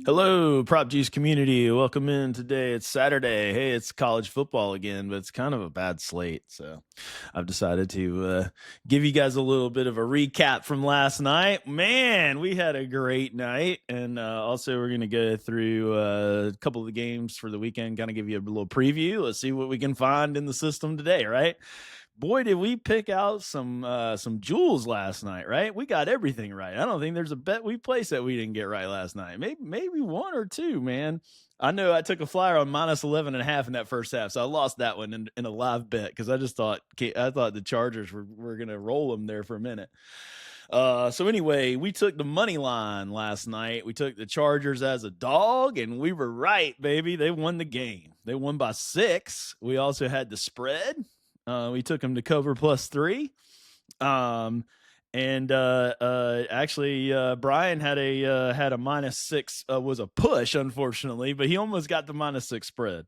Hello, Prop G's community. Welcome in today. It's Saturday. Hey, it's college football again, but it's kind of a bad slate. So I've decided to give you guys a little bit of a recap from last night. Man, we had a great night. And also, we're going to go through a couple of the games for the weekend, kind of give you a little preview. Let's see what we can find in the system today, right? Boy, did we pick out some jewels last night, right? We got everything right. I don't think there's a bet we placed that we didn't get right last night. Maybe one or two, man. I know I took a flyer on minus 11 and a half in that first half, so I lost that one in a live bet because I thought the Chargers were going to roll them there for a minute. So anyway, we took the money line last night. We took the Chargers as a dog, and we were right, baby. They won the game. They won by 6. We also had the spread. We took them to cover +3. Actually, Brian had a -6, was a push, unfortunately, but he almost got the -6 spread.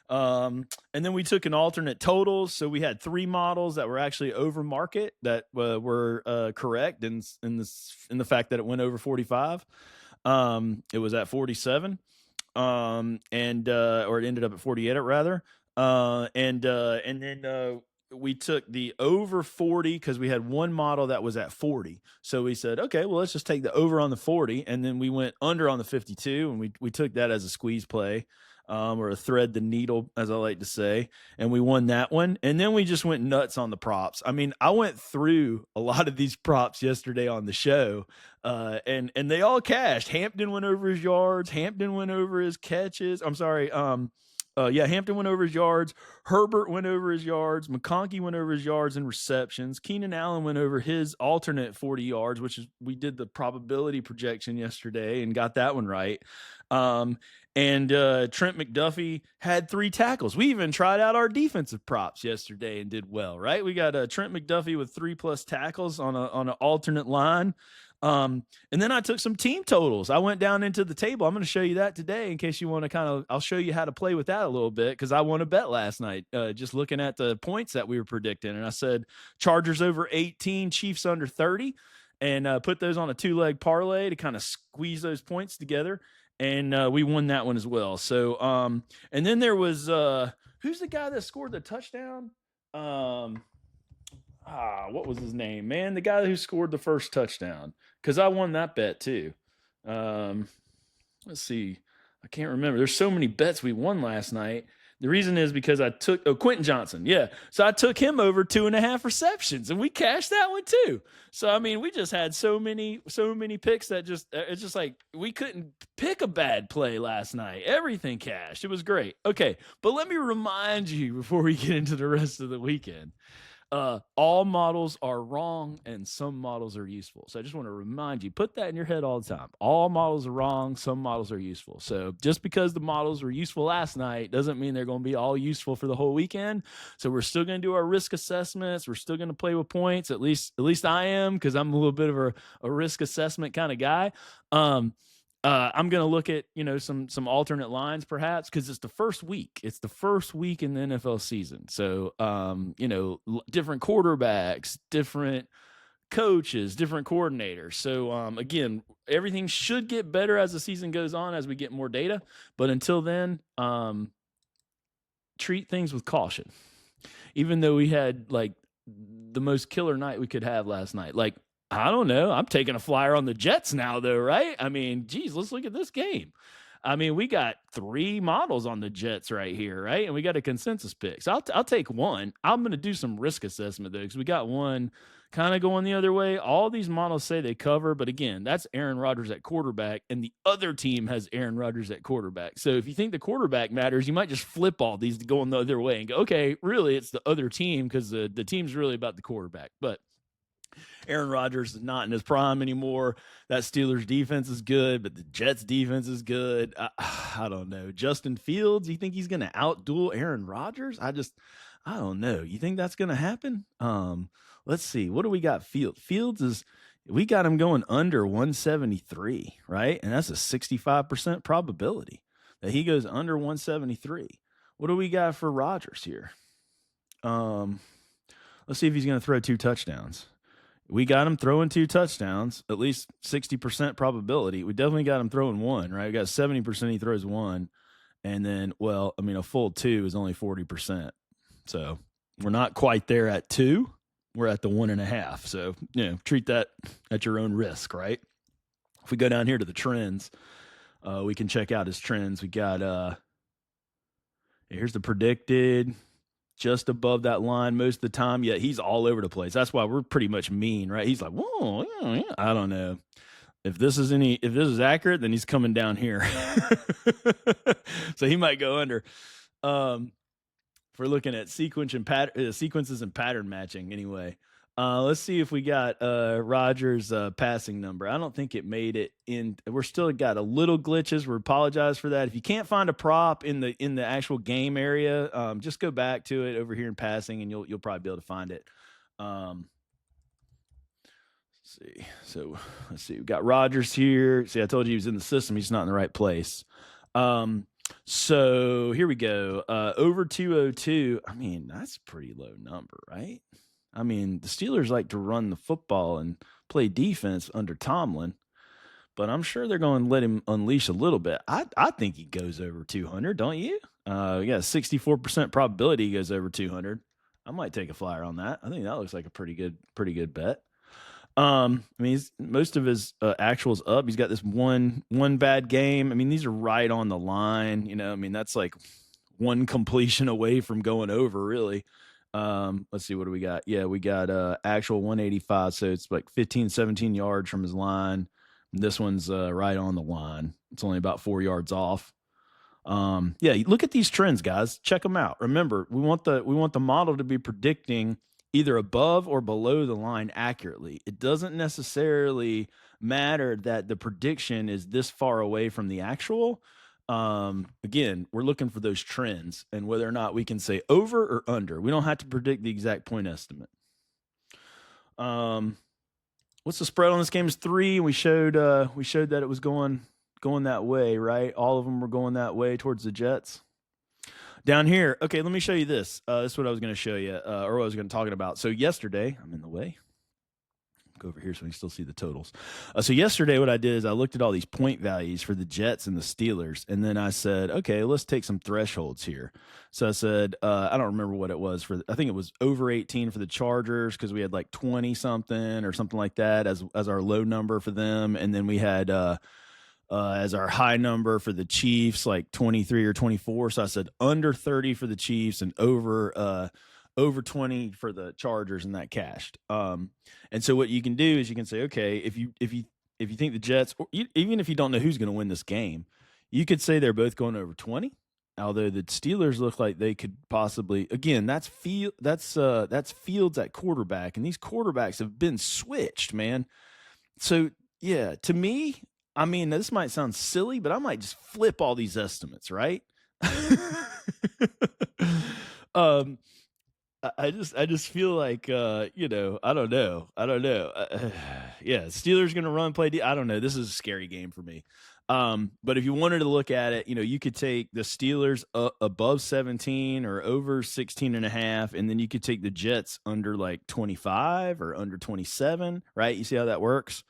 And then we took an alternate totals. So we had 3 models that were actually over market that were correct in the fact that it went over 45. It was at 47. Or it ended up at 48 rather. And then we took the over 40 because we had one model that was at 40. So we said, okay, well, let's just take the over on the 40. And then we went under on the 52. And we took that as a squeeze play, or a thread the needle, as I like to say. And we won that one. And then we just went nuts on the props. I mean, I went through a lot of these props yesterday on the show, and they all cashed. Hampton went over his yards. Hampton went over his catches. I'm sorry. Hampton went over his yards. Herbert went over his yards. McConkey went over his yards and receptions. Keenan Allen went over his alternate 40 yards, which is we did the probability projection yesterday and got that one right. And Trent McDuffie had 3 tackles. We even tried out our defensive props yesterday and did well, right? We got Trent McDuffie with 3+ tackles on an alternate line. And then I took some team totals. I went down into the table. I'm going to show you that today in case you want to I'll show you how to play with that a little bit because I won a bet last night, just looking at the points that we were predicting. And I said Chargers over 18, Chiefs under 30, and put those on a 2-leg parlay to kind of squeeze those points together. And we won that one as well. So, and then there was, who's the guy that scored the touchdown? What was his name, man? The guy who scored the first touchdown, because I won that bet too. Let's see. I can't remember. There's so many bets we won last night. The reason is because I took Quentin Johnson. Yeah. So I took him over 2.5 receptions and we cashed that one too. So, I mean, we just had so many picks that it's just like we couldn't pick a bad play last night. Everything cashed. It was great. Okay. But let me remind you before we get into the rest of the weekend. All models are wrong and some models are useful. So I just want to remind you, put that in your head all the time. All models are wrong. Some models are useful. So just because the models were useful last night doesn't mean they're going to be all useful for the whole weekend. So we're still going to do our risk assessments. We're still going to play with points. At least I am, because I'm a little bit of a risk assessment kind of guy. I'm going to look at, some alternate lines perhaps because it's the first week. It's the first week in the NFL season. So, different quarterbacks, different coaches, different coordinators. So, again, everything should get better as the season goes on, as we get more data. But until then, treat things with caution. Even though we had like the most killer night we could have last night, like, I don't know. I'm taking a flyer on the Jets now, though, right? I mean, geez, let's look at this game. I mean, we got 3 models on the Jets right here, right? And we got a consensus pick. So I'll take one. I'm going to do some risk assessment, though, because we got one kind of going the other way. All these models say they cover, but again, that's Aaron Rodgers at quarterback, and the other team has Aaron Rodgers at quarterback. So if you think the quarterback matters, you might just flip all these to go in the other way and go, okay, really, it's the other team because the team's really about the quarterback. But Aaron Rodgers is not in his prime anymore. That Steelers defense is good, but the Jets defense is good. I don't know. Justin Fields, you think he's going to outduel Aaron Rodgers? I don't know. You think that's going to happen? Let's see. What do we got? We got him going under 173, right? And that's a 65% probability that he goes under 173. What do we got for Rodgers here? Let's see if he's going to throw 2 touchdowns. We got him throwing 2 touchdowns, at least 60% probability. We definitely got him throwing 1, right? We got 70% he throws 1. And then, well, I mean, a full 2 is only 40%. So we're not quite there at 2. We're at the 1.5. So, treat that at your own risk, right? If we go down here to the trends, we can check out his trends. We got, here's the predicted, just above that line most of the time. Yet he's all over the place. That's why we're pretty much mean, right? He's like, whoa, yeah. I don't know. If this is accurate, then he's coming down here. So he might go under. If we're looking at sequences and pattern matching anyway. Let's see if we got Rodgers' passing number. I don't think it made it in. We're still got a little glitches. We apologize for that. If you can't find a prop in the actual game area, just go back to it over here in passing, and you'll probably be able to find it. Let's see. So let's see. We got Rodgers here. See, I told you he was in the system. He's not in the right place. So here we go. Over 202. I mean, that's a pretty low number, right? I mean, the Steelers like to run the football and play defense under Tomlin, but I'm sure they're going to let him unleash a little bit. I think he goes over 200, don't you? We got a 64% probability he goes over 200. I might take a flyer on that. I think that looks like a pretty good bet. I mean, most of his actuals up. He's got this one bad game. I mean, these are right on the line. I mean, that's like one completion away from going over, really. Let's see, what do we got? Yeah, we got actual 185, so it's like 15, 17 yards from his line. This one's right on the line. It's only about 4 yards off. Yeah, look at these trends, guys. Check them out. Remember, we want the model to be predicting either above or below the line accurately. It doesn't necessarily matter that the prediction is this far away from the actual. Again, we're looking for those trends and whether or not we can say over or under. We don't have to predict the exact point estimate. What's the spread on this game? Is 3. We showed that it was going that way, right? All of them were going that way towards the Jets. Down here, okay, let me show you this. This is what I was going to show you, or what I was going to talk about. So yesterday, I'm in the way. Go over here so we can still see the totals. So yesterday, what I did is I looked at all these point values for the Jets and the Steelers, and then I said, okay, let's take some thresholds here. So I said, I don't remember what it was I think it was over 18 for the Chargers because we had like 20 something or something like that as our low number for them, and then we had as our high number for the Chiefs, like 23 or 24. So I said under 30 for the Chiefs and over 20 for the Chargers, and that cashed. And so what you can do is you can say, okay, if you think the Jets, or even if you don't know who's going to win this game, you could say they're both going over 20. Although the Steelers look like they could possibly, again, that's Fields at quarterback, and these quarterbacks have been switched, man. So yeah, to me, I mean, this might sound silly, but I might just flip all these estimates, right? I just feel like I don't know. Yeah, Steelers going to run play. I don't know. This is a scary game for me. But if you wanted to look at it, you could take the Steelers above 17 or over 16.5, and then you could take the Jets under like 25 or under 27, right? You see how that works?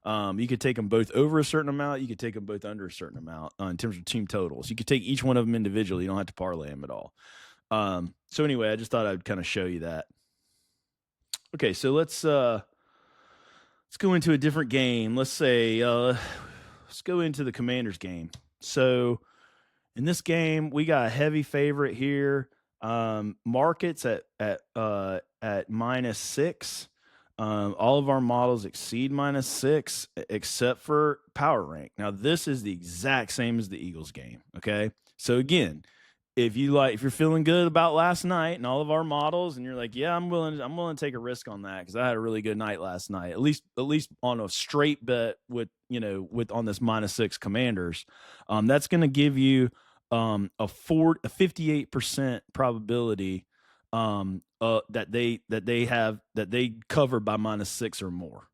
You could take them both over a certain amount. You could take them both under a certain amount in terms of team totals. You could take each one of them individually. You don't have to parlay them at all. So anyway, I just thought I'd kind of show you that. Okay, so let's go into a different game. Let's say let's go into the Commanders game. So in this game, we got a heavy favorite here. Markets at -6. All of our models exceed -6 except for Power Rank. Now, this is the exact same as the Eagles game. Okay, so again, if you're feeling good about last night and all of our models, and you're like, yeah, I'm willing to take a risk on that because I had a really good night last night. At least on a straight bet with on this -6 Commanders, that's going to give you a 58% probability that they cover by -6 or more.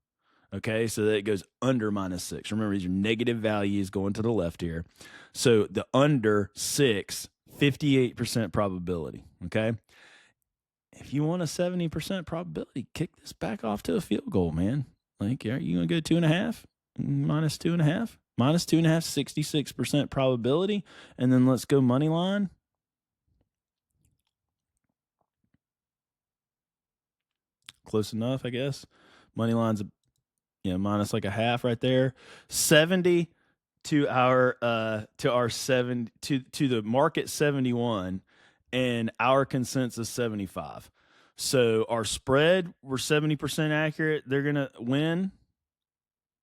Okay, so that it goes under -6. Remember, these are negative values going to the left here. So the under 6, 58% probability. Okay. if you want a 70% probability, kick this back off to a field goal, man. Like, are you going to go 2.5? Minus 2.5? Minus 2.5, 66% probability. And then let's go money line. Close enough, I guess. Money line's minus like a half right there. 70 to our 7 to the market 71 and our consensus 75. So our spread, we're 70% accurate. They're gonna win.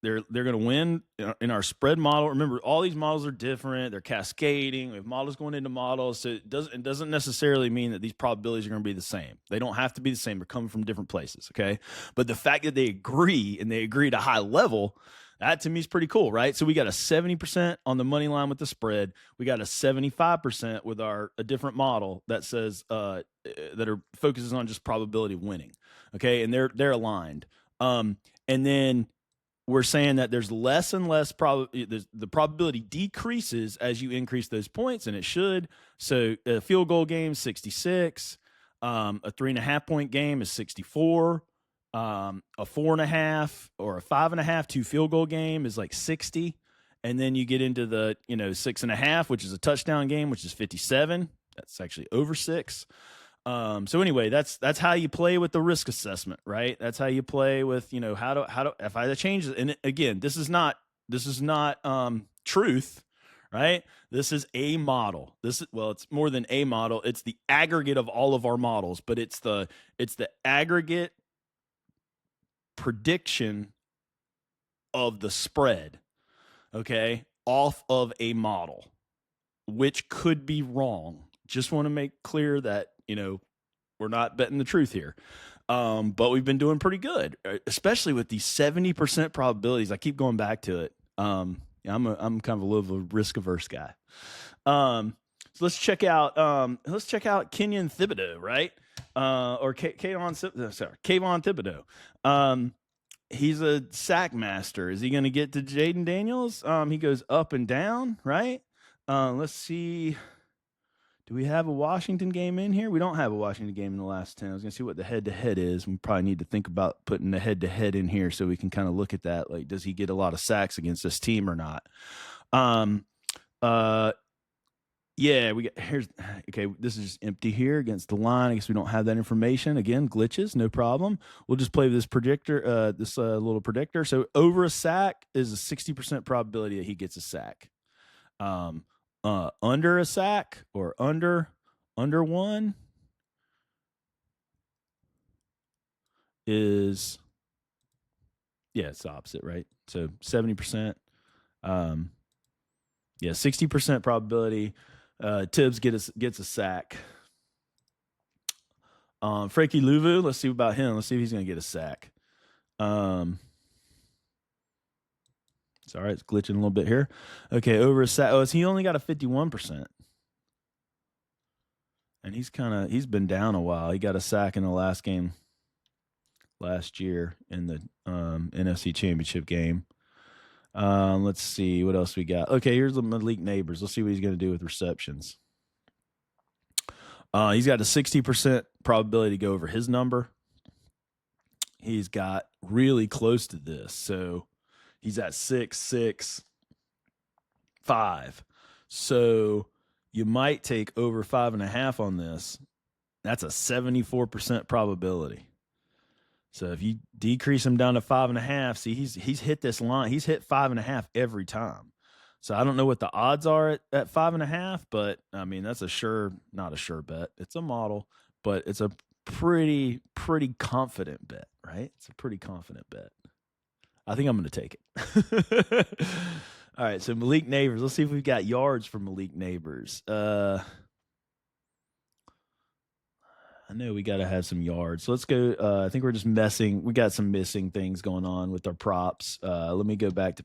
They're gonna win in our spread model. Remember, all these models are different. They're cascading. We have models going into models, so it doesn't necessarily mean that these probabilities are going to be the same. They don't have to be the same. They're coming from different places. Okay, but the fact that they agree and they agree at a high level, that to me is pretty cool, right? So we got a 70% on the money line with the spread. We got a 75% with a different model that says that focuses on just probability of winning. Okay, and they're aligned. And then we're saying that there's less and less the probability decreases as you increase those points, and it should. So a field goal game is 66, a 3.5 point game is 64, a 4.5 or a 5.5 two field goal game is like 60, and then you get into the 6.5, which is a touchdown game, which is 57. That's actually over 6. So anyway, that's how you play with the risk assessment, right? That's how you play with, how to if I change it. And again, this is not truth, right? This is a model. It's more than a model. It's the aggregate of all of our models, but it's the aggregate prediction of the spread, okay, off of a model, which could be wrong. Just want to make clear that, we're not betting the truth here. But we've been doing pretty good, especially with these 70% probabilities. I keep going back to it. I'm kind of a little risk averse guy. So let's check out Kenyon Thibodeau, right? Or Kayvon Thibodeau. He's a sack master. Is he going to get to Jaden Daniels? He goes up and down, right? Let's see. Do we have a Washington game in here? We don't have a Washington game in the last 10. I was going to see what the head-to-head is. We probably need to think about putting the head-to-head in here so we can kind of look at that. Like, does he get a lot of sacks against this team or not? Yeah, this is just empty here against the line. I guess we don't have that information. Again, glitches, no problem. We'll just play with this predictor, little predictor. So over a sack is a 60% probability that he gets a sack. Under a sack or under one is, it's the opposite, right? So 70%, 60% probability. Tibbs gets a sack. Frankie Louvu, let's see about him. Let's see if he's going to get a sack. Sorry, it's glitching a little bit here. Okay, over a sack. He only got a 51%. And he's been down a while. He got a sack in the last game last year in the NFC Championship game. Let's see what else we got. Okay, here's the Malik Neighbors. Let's see what he's going to do with receptions. He's got a 60% probability to go over his number. He's got really close to this. So he's at 6.65. So you might take over 5.5 on this. That's a 74% probability. So if you decrease him down to 5.5, see, he's hit this line. He's hit 5.5 every time. So I don't know what the odds are at 5.5, but I mean, that's not a sure bet. It's a model, but it's a pretty confident bet, right? It's a pretty confident bet. I think I'm going to take it. All right, so Malik Neighbors. Let's see if we've got yards for Malik Neighbors. I know we got to have some yards. So let's go. I think we're just messing. We got some missing things going on with our props. Let me go back to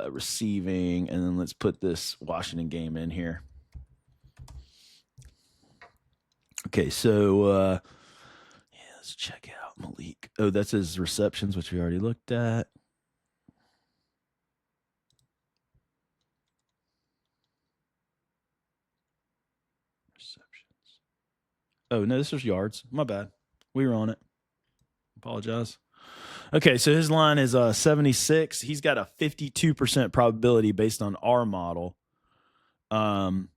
receiving, and then let's put this Washington game in here. Okay, so let's check out Malik. Oh, that's his receptions, which we already looked at. Receptions. Oh no, this was yards. My bad. We were on it. Apologize. Okay, so his line is 76. He's got a 52% probability based on our model. Um,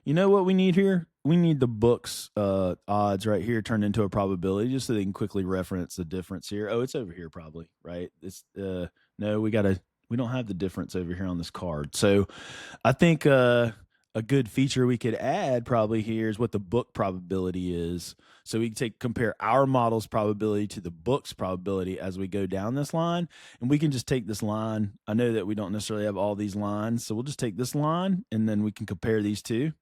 you know what we need here? We need the books odds right here turned into a probability just so they can quickly reference the difference here. Oh, it's over here probably, right? It's no, we don't have the difference over here on this card. So I think a good feature we could add probably here is what the book probability is. So we can compare our model's probability to the book's probability as we go down this line. And we can just take this line. I know that we don't necessarily have all these lines. So we'll just take this line and then we can compare these two.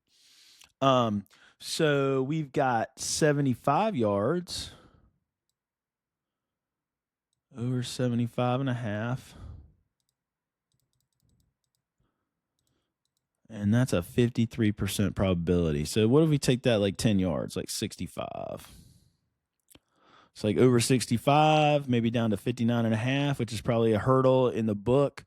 Um, so we've got 75 yards over 75 and a half. And that's a 53% probability. So what if we take that like 10 yards, like 65? It's like over 65, maybe down to 59 and a half, which is probably a hurdle in the book.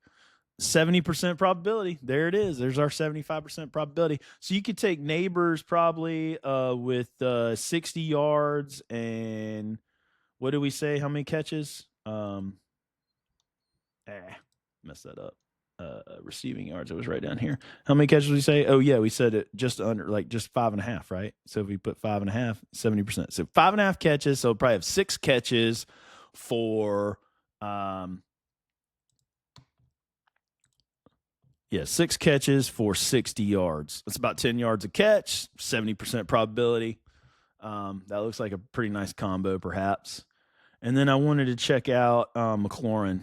70% probability. There it is. There's our 75% probability. So you could take neighbors probably with 60 yards and what do we say? How many catches? Messed that up. Receiving yards. It was right down here. How many catches did we say? Oh yeah, we said it just under, like just 5.5, right? So if we put 5.5, 70%. So 5.5 catches. So probably have 6 catches for, 6 catches for 60 yards. That's about 10 yards a catch. 70% probability. That looks like a pretty nice combo, perhaps. And then I wanted to check out McLaurin.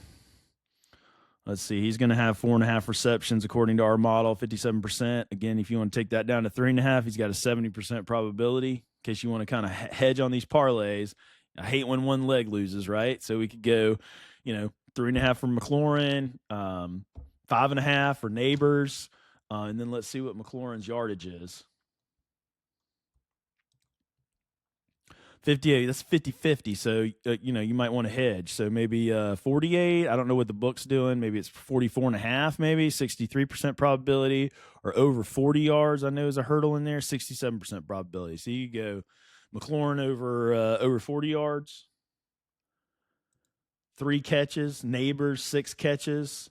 Let's see. He's going to have 4.5 receptions according to our model, 57%. Again, if you want to take that down to 3.5, he's got a 70% probability. In case you want to kind of hedge on these parlays, I hate when one leg loses, right? So we could go, 3.5 for McLaurin, 5.5 for Neighbors, and then let's see what McLaurin's yardage is. 58, that's 50-50. So, you might want to hedge. So maybe 48. I don't know what the book's doing. Maybe it's 44.5, maybe 63% probability, or over 40 yards. I know is a hurdle in there, 67% probability. So you go McLaurin over 40 yards, 3 catches, Neighbors 6 catches,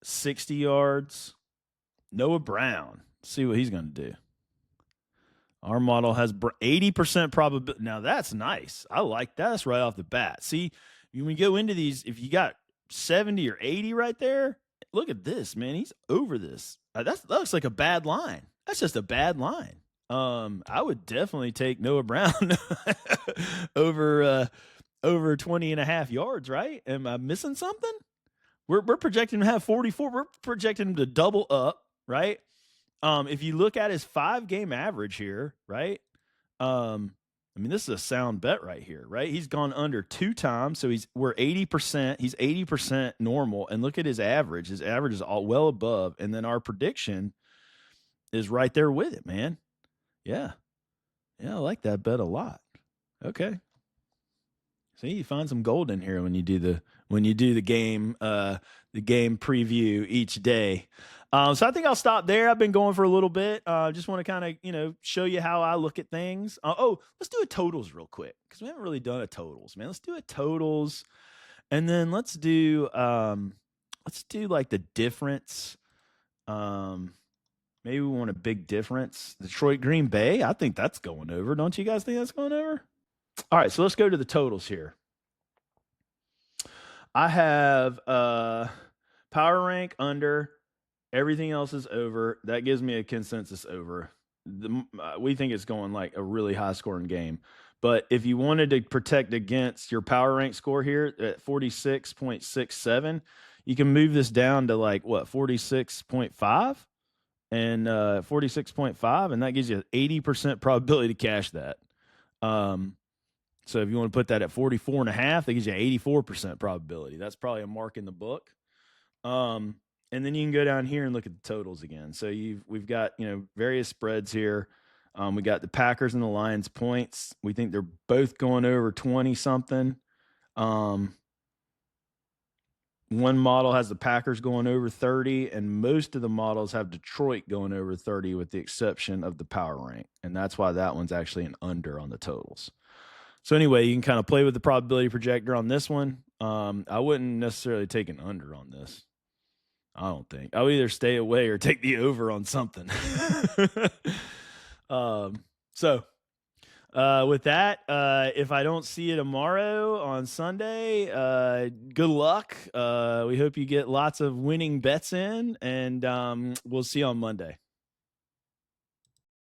60 yards. Noah Brown. See what he's going to do. Our model has 80% probability. Now that's nice. I like that. That's right off the bat. See, when we go into these, if you got 70 or 80 right there, look at this, man. He's over this. That looks like a bad line. That's just a bad line. I would definitely take Noah Brown over 20 and a half yards, right? Am I missing something? We're projecting him to have 44. We're projecting him to double up, right? If you look at his 5-game average here, right? This is a sound bet right here, right? He's gone under 2 times, so we're 80%. He's 80% normal, and look at his average. His average is all well above, and then our prediction is right there with it, man. Yeah, I like that bet a lot. Okay, see, you find some gold in here when you do the game preview each day. So I think I'll stop there. I've been going for a little bit. Just want to kind of, show you how I look at things. Let's do a totals real quick because we haven't really done a totals, man. Let's do a totals, and then let's do like the difference. Maybe we want a big difference. Detroit, Green Bay. I think that's going over. Don't you guys think that's going over? All right, so let's go to the totals here. I have power rank under. Everything else is over. That gives me a consensus over. We think it's going like a really high scoring game. But if you wanted to protect against your power rank score here at 46.67, you can move this down to like 46.5 and 46.5, and that gives you an 80% probability to cash that. So if you want to put that at 44.5, that gives you an 84% probability. That's probably a mark in the book. And then you can go down here and look at the totals again. So we've got, various spreads here. We got the Packers and the Lions points. We think they're both going over 20 something. One model has the Packers going over 30, and most of the models have Detroit going over 30, with the exception of the power rank. And that's why that one's actually an under on the totals. So anyway, you can kind of play with the probability projector on this one. I wouldn't necessarily take an under on this. I don't think. I would either stay away or take the over on something. So with that, if I don't see you tomorrow on Sunday, good luck. We hope you get lots of winning bets in, and we'll see you on Monday.